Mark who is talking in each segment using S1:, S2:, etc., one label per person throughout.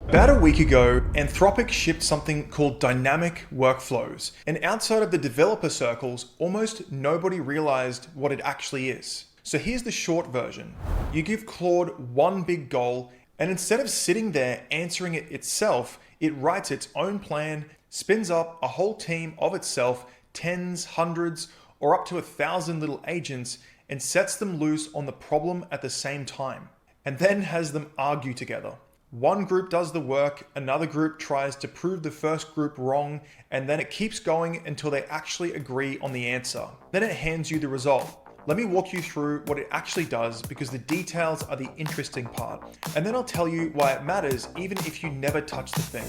S1: About a week ago, Anthropic shipped something called dynamic workflows, and outside of the developer circles, almost nobody realized what it actually is. So here's the short version. You give Claude one big goal, and instead of sitting there answering it itself, it writes its own plan, spins up a whole team of itself, tens, hundreds, or up to 1,000 little agents, and sets them loose on the problem at the same time, and then has them argue together. One group does the work, another group tries to prove the first group wrong, and then it keeps going until they actually agree on the answer. Then it hands you the result. Let me walk you through what it actually does because the details are the interesting part. And then I'll tell you why it matters even if you never touch the thing.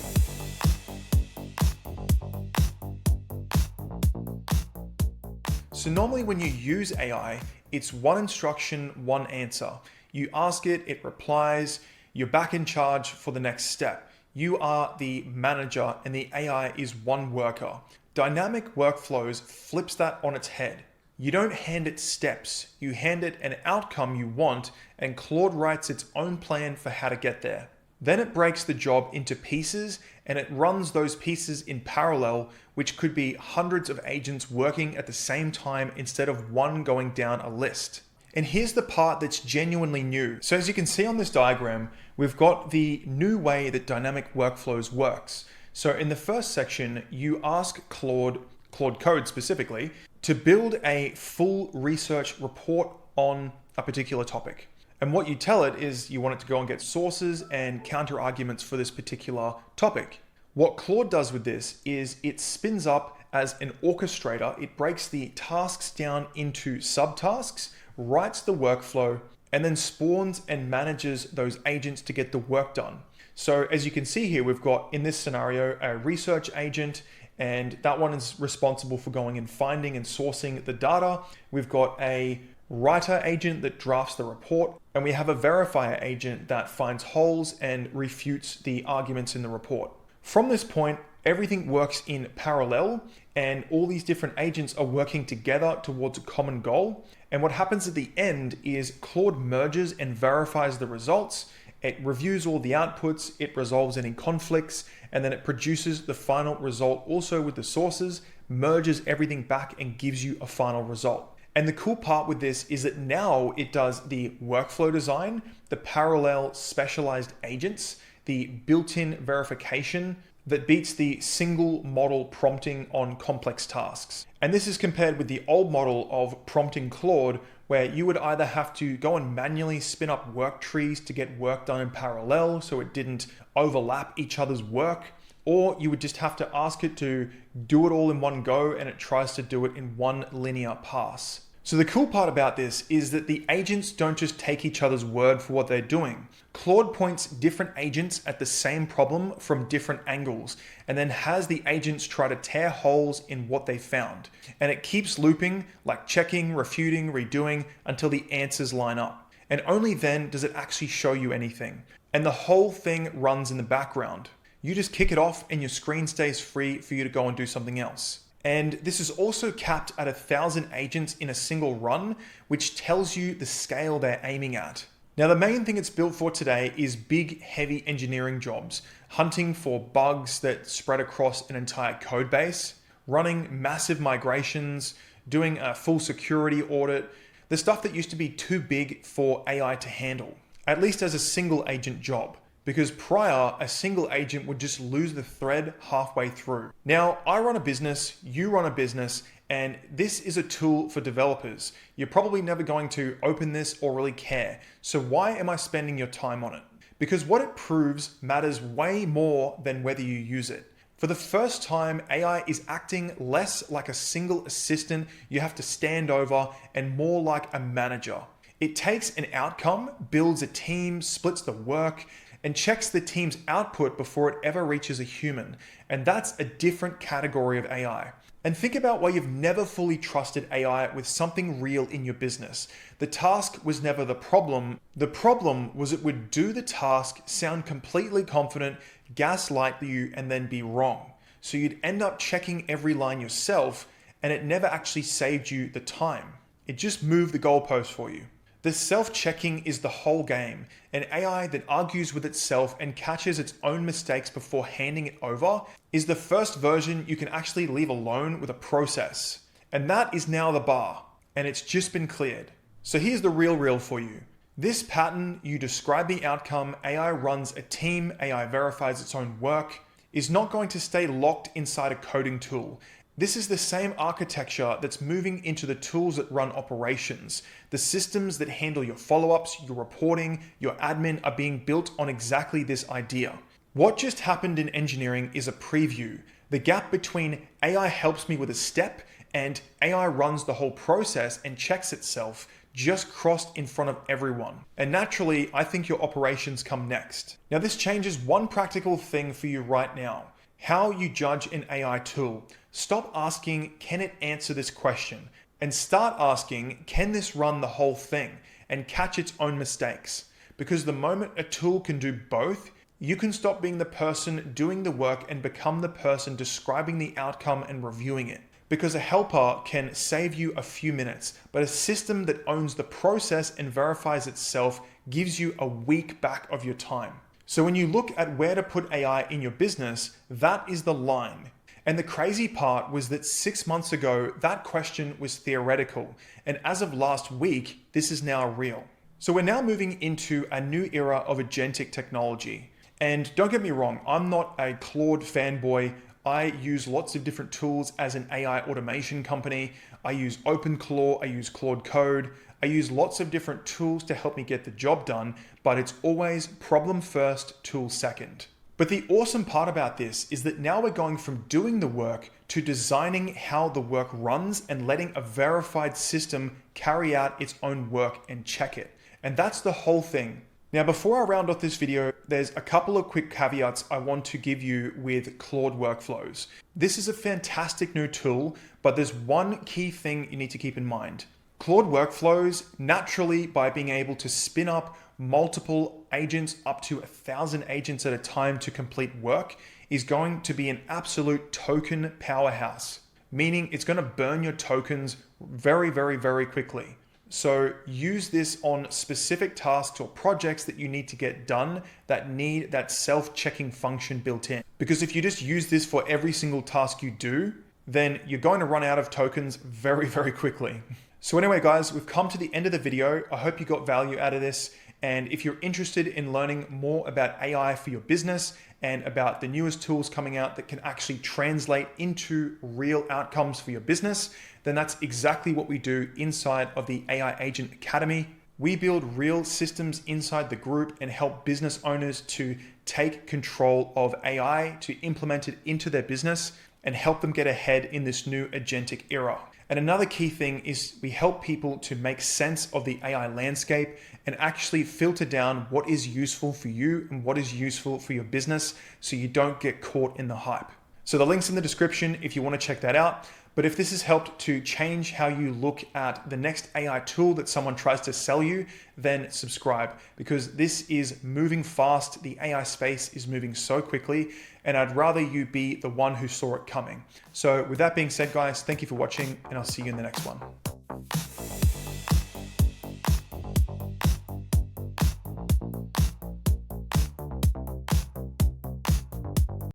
S1: So normally when you use AI, it's one instruction, one answer. You ask it, it replies, you're back in charge for the next step. You are the manager and the AI is one worker. Dynamic workflows flips that on its head. You don't hand it steps, you hand it an outcome you want, and Claude writes its own plan for how to get there. Then it breaks the job into pieces and it runs those pieces in parallel, which could be hundreds of agents working at the same time instead of one going down a list. And here's the part that's genuinely new. So as you can see on this diagram, we've got the new way that dynamic workflows works. So in the first section, you ask Claude Code specifically, to build a full research report on a particular topic. And what you tell it is you want it to go and get sources and counter arguments for this particular topic. What Claude does with this is it spins up as an orchestrator. It breaks the tasks down into subtasks, writes the workflow, and then spawns and manages those agents to get the work done. So as you can see here, we've got in this scenario a research agent, and that one is responsible for going and finding and sourcing the data. We've got a writer agent that drafts the report, and we have a verifier agent that finds holes and refutes the arguments in the report. From this point, everything works in parallel, and all these different agents are working together towards a common goal. And what happens at the end is Claude merges and verifies the results. It reviews all the outputs, it resolves any conflicts, and then it produces the final result also with the sources, merges everything back and gives you a final result. And the cool part with this is that now it does the workflow design, the parallel specialized agents, the built-in verification that beats the single model prompting on complex tasks. And this is compared with the old model of prompting Claude, where you would either have to go and manually spin up work trees to get work done in parallel so it didn't overlap each other's work, or you would just have to ask it to do it all in one go and it tries to do it in one linear pass. So the cool part about this is that the agents don't just take each other's word for what they're doing. Claude points different agents at the same problem from different angles and then has the agents try to tear holes in what they found. And it keeps looping, like checking, refuting, redoing until the answers line up. And only then does it actually show you anything. And the whole thing runs in the background. You just kick it off and your screen stays free for you to go and do something else. And this is also capped at 1,000 agents in a single run, which tells you the scale they're aiming at. Now, the main thing it's built for today is big, heavy engineering jobs, hunting for bugs that spread across an entire code base, running massive migrations, doing a full security audit, the stuff that used to be too big for AI to handle, at least as a single agent job. Because prior, a single agent would just lose the thread halfway through. Now, I run a business, you run a business, and this is a tool for developers. You're probably never going to open this or really care. So why am I spending your time on it? Because what it proves matters way more than whether you use it. For the first time, AI is acting less like a single assistant you have to stand over and more like a manager. It takes an outcome, builds a team, splits the work, and checks the team's output before it ever reaches a human. And that's a different category of AI. And think about why you've never fully trusted AI with something real in your business. The task was never the problem. The problem was it would do the task, sound completely confident, gaslight you, and then be wrong. So you'd end up checking every line yourself, and it never actually saved you the time. It just moved the goalpost for you. The The self-checking is the whole game. An AI that argues with itself and catches its own mistakes before handing it over is the first version you can actually leave alone with a process. And that is now the bar, and it's just been cleared. So here's the real for you. This pattern, you describe the outcome, AI runs a team, AI verifies its own work, is not going to stay locked inside a coding tool. This is the same architecture that's moving into the tools that run operations. The systems that handle your follow-ups, your reporting, your admin are being built on exactly this idea. What just happened in engineering is a preview. The gap between AI helps me with a step and AI runs the whole process and checks itself just crossed in front of everyone. And naturally, I think your operations come next. Now, this changes one practical thing for you right now: how you judge an AI tool. Stop asking, can it answer this question? And start asking, can this run the whole thing and catch its own mistakes? Because the moment a tool can do both, you can stop being the person doing the work and become the person describing the outcome and reviewing it. Because a helper can save you a few minutes, but a system that owns the process and verifies itself gives you a week back of your time. So when you look at where to put AI in your business, that is the line. And the crazy part was that 6 months ago, that question was theoretical. And as of last week, this is now real. So we're now moving into a new era of agentic technology. And don't get me wrong, I'm not a Claude fanboy. I use lots of different tools as an AI automation company. I use OpenClaw, I use Claude Code. I use lots of different tools to help me get the job done, but it's always problem first, tool second. But the awesome part about this is that now we're going from doing the work to designing how the work runs and letting a verified system carry out its own work and check it. And that's the whole thing. Now, before I round off this video, there's a couple of quick caveats I want to give you with Claude Workflows. This is a fantastic new tool, but there's one key thing you need to keep in mind. Claude Workflows, naturally, by being able to spin up multiple agents, up to 1,000 agents at a time to complete work, is going to be an absolute token powerhouse, meaning it's going to burn your tokens very quickly. So use this on specific tasks or projects that you need to get done that need that self-checking function built in. Because if you just use this for every single task you do, then you're going to run out of tokens very quickly. So anyway, guys, we've come to the end of the video. I hope you got value out of this. And if you're interested in learning more about AI for your business and about the newest tools coming out that can actually translate into real outcomes for your business, then that's exactly what we do inside of the AI Agent Academy. We build real systems inside the group and help business owners to take control of AI, to implement it into their business and help them get ahead in this new agentic era. And another key thing is we help people to make sense of the AI landscape and actually filter down what is useful for you and what is useful for your business so you don't get caught in the hype. So the link's in the description if you want to check that out. But if this has helped to change how you look at the next AI tool that someone tries to sell you, then subscribe, because this is moving fast. The AI space is moving so quickly, and I'd rather you be the one who saw it coming. So with that being said, guys, thank you for watching, and I'll see you in the next one.